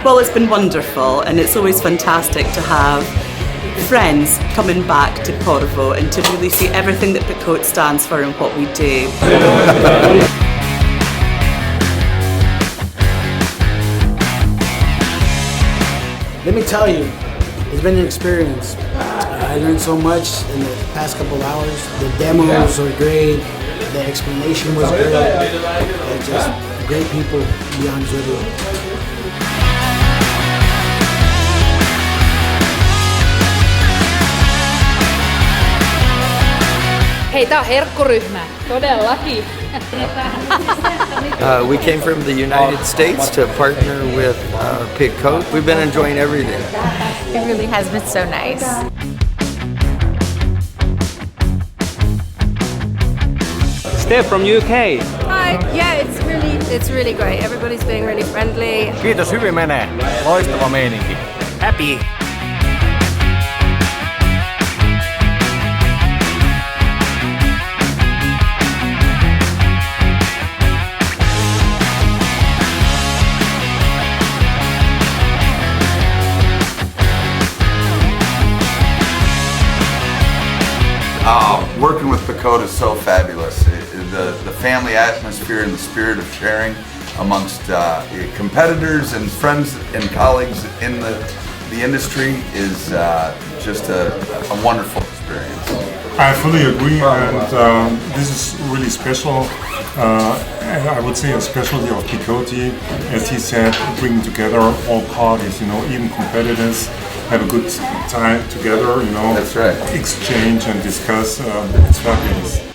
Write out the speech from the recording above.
Well, it's been wonderful, and it's always fantastic to have friends coming back to Porvoo and to really see everything that Picote stands for and what we do. Let me tell you, it's been an experience. I learned so much in the past couple hours. The demos were great. The explanation was great. They're just great people, to be honest with you. Hei, tää on herkkuryhmä. Todellakin. We came from the United States to partner with Picote. We've been enjoying everything. It really has been so nice. Steph from UK. Hi, yeah, it's really great. Everybody's being really friendly. Kiitos, hyvin menee. Loistava meininki. Happy. Working with Picote is so fabulous. The family atmosphere and the spirit of sharing amongst competitors and friends and colleagues in the industry is just a wonderful experience. I fully agree, and this is really special. I would say a specialty of Picote, as he said, bringing together all parties, even competitors, have a good time together, That's right. Exchange and discuss. It's fabulous.